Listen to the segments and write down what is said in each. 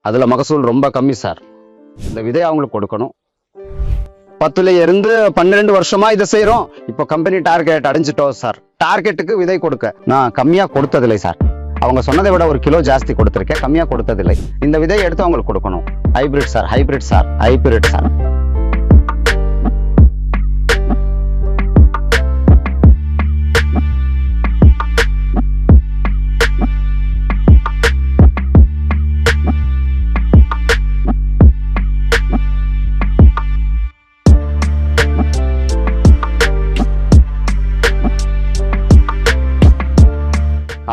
அதில் மகசூல் ரொம்ப கம்மி சார். இந்த விதை அவங்களுக்கு கொடுக்கணும். 10ல இருந்து 12 வருஷமா இதை செய்கிறோம். இப்போ கம்பெனி டார்கெட் அடைஞ்சிட்டோம் சார். டார்கெட்டுக்கு விதை கொடுக்க நான் கம்மியாக கொடுத்ததில்லை சார். அவங்க சொன்னதை விட 1 கிலோ ஜாஸ்தி கொடுத்துருக்கேன், கம்மியாக கொடுத்ததில்லை. இந்த விதையை எடுத்து அவங்களுக்கு கொடுக்கணும். Hybrid sir, hybrid sir, hybrid sir.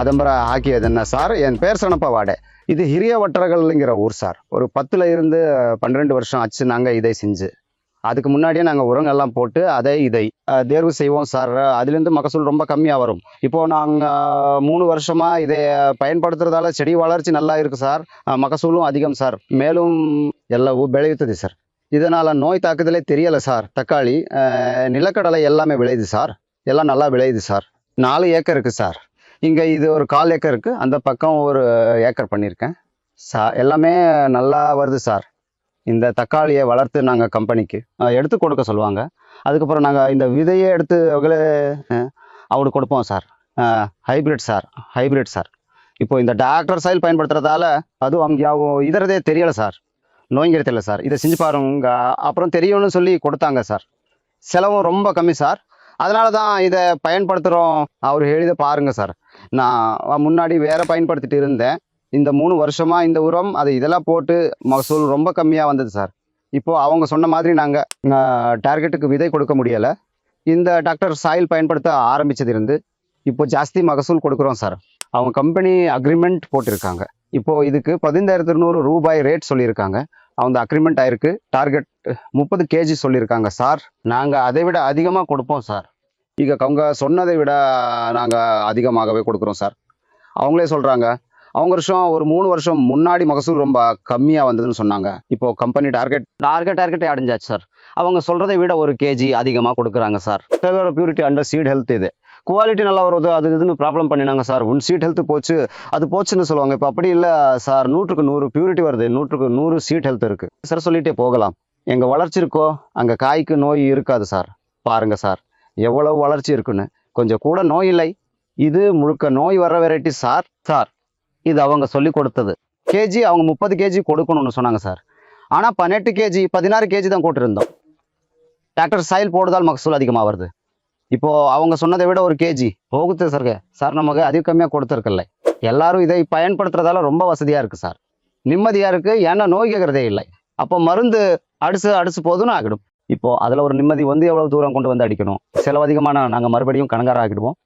அதம்பர ஆக்கியது என்ன சார்? என் பேர் சனப்பவாடே. இது ஹிரிய வட்டரகல்ங்கிற ஊர் சார். ஒரு 10ல இருந்து 12 வருஷம் ஆச்சு நாங்கள் இதை செஞ்சு. அதுக்கு முன்னாடியே நாங்கள் உரங்கள்லாம் போட்டு இதை தேர்வு செய்வோம் சார். அதுலேருந்து மகசூல் ரொம்ப கம்மியாக வரும். இப்போது நாங்கள் 3 வருஷமாக இதை பயன்படுத்துறதால செடி வளர்ச்சி நல்லா இருக்குது சார். மகசூலும் அதிகம் சார். மேலும் எல்லாம் விளையுது சார். இதனால் நோய் தாக்குதலே தெரியலை சார். தக்காளி, நிலக்கடலை எல்லாமே விளையுது சார். எல்லாம் நல்லா விளையுது சார். 4 ஏக்கர் இருக்குது சார். இங்கே இது ஒரு 1/4 ஏக்கர் இருக்குது. அந்த பக்கம் 1 ஏக்கர் பண்ணியிருக்கேன் எல்லாமே நல்லா வருது சார். இந்த தக்காளியை வளர்த்து நாங்கள் கம்பெனிக்கு எடுத்து கொடுக்க சொல்லுவாங்க. அதுக்கப்புறம் நாங்கள் இந்த விதையை எடுத்து அவங்களுக்கு கொடுப்போம் sir. Hybrid sir, hybrid sir. இப்போ இந்த டாக்டர் சாயில் பயன்படுத்துறதால அதுவும் அவங்க இதரதே தெரியலை சார். நோய்ங்கிறது தெரியல சார். இதை செஞ்சு பாருங்க அப்புறம் தெரியும்னு சொல்லி கொடுத்தாங்க சார். செலவும் ரொம்ப கம்மி சார். அதனால தான் இதை பயன்படுத்துகிறோம். அவர் எழுத பாருங்க சார். நான் முன்னாடி வேற பயன்படுத்திட்டு இருந்தேன். இந்த 3 வருஷமா இந்த உரம் இதெல்லாம் போட்டு மகசூல் ரொம்ப கம்மியாக வந்தது சார். இப்போது அவங்க சொன்ன மாதிரி நாங்கள் டார்கெட்டுக்கு விதை கொடுக்க முடியலை. இந்த டாக்டர் சாயில் பயன்படுத்த ஆரம்பித்தது இருந்து இப்போ ஜாஸ்தி மகசூல் கொடுக்குறோம் சார். அவங்க கம்பெனி அக்ரிமெண்ட் போட்டிருக்காங்க. இப்போது இதுக்கு 15,200 ரூபாய் ரேட் சொல்லியிருக்காங்க. அவங்க அக்ரிமெண்ட் ஆயிருக்கு. டார்கெட் 30 கேஜி சொல்லியிருக்காங்க சார். நாங்கள் அதை விட அதிகமாக கொடுப்போம் சார். இங்கே அவங்க சொன்னதை விட நாங்கள் அதிகமாகவே கொடுக்குறோம் சார். அவங்களே சொல்கிறாங்க அவங்க வருஷம் ஒரு 3 வருஷம் முன்னாடி மகசூல் ரொம்ப கம்மியாக வந்ததுன்னு சொன்னாங்க. இப்போது கம்பெனி டார்கெட்டே அடைஞ்சாச்சு சார். அவங்க சொல்கிறதை விட 1 கேஜி அதிகமாக கொடுக்குறாங்க sir. Purity under seat health இது குவாலிட்டி நல்லா வருது. இதுன்னு ப்ராப்ளம் பண்ணினாங்க சார். சீட் ஹெல்த் போச்சு, அது போச்சுன்னு சொல்லுவாங்க. இப்போ அப்படி இல்லை சார். 100க்கு 100 பியூரிட்டி வருது. 100க்கு 100 சீட் ஹெல்த் இருக்குது சார். சொல்லிகிட்டே போகலாம். எங்கள் வளர்ச்சி இருக்கோ அங்கே காய்க்கு நோய் இருக்காது சார். பாருங்கள் சார் எவ்வளவு வளர்ச்சி இருக்குன்னு. கொஞ்சம் கூட நோய் இல்லை. இது முழுக்க நோய் வர வெரைட்டி சார். இது அவங்க சொல்லி கொடுத்தது. கேஜி அவங்க 30 கேஜி கொடுக்கணும்னு சொன்னாங்க சார். ஆனால் 18 கேஜி 16 கேஜி தான் போட்டிருந்தோம். டாக்டர் சாயில் போடுதால் மகசூல் அதிகமாக வருது. இப்போது அவங்க சொன்னதை விட 1 கேஜி போகுது சார். நமக்கு அதிக கம்மியாக கொடுத்துருக்கல. எல்லாரும் இதை பயன்படுத்துறதால ரொம்ப வசதியாக இருக்குது சார். நிம்மதியாக இருக்குது. ஏன்னா நோய் கேட்குறதே இல்லை. அப்போ மருந்து அடிச்சு போதுன்னு ஆகிடும். இப்போது அதில் ஒரு நிம்மதி எவ்வளோ தூரம் கொண்டு வந்து அடிக்கணும். செலவு அதிகமான நாங்கள் மறுபடியும் கணக்கார ஆகிடுவோம்.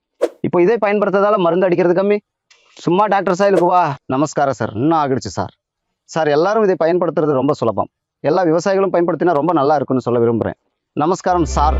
இப்போ இதை பயன்படுத்துறதால மருந்து அடிக்கிறது கம்மி. சும்மா டாக்டர் சாயிலுக்கு வா நமஸ்காரம் சார் இன்னும் ஆகிடுச்சு சார். எல்லாரும் இதை பயன்படுத்துறது ரொம்ப சுலபம். எல்லா விவசாயிகளும் பயன்படுத்தினா ரொம்ப நல்லா இருக்குன்னு சொல்ல விரும்புகிறேன். நமஸ்காரம் சார்.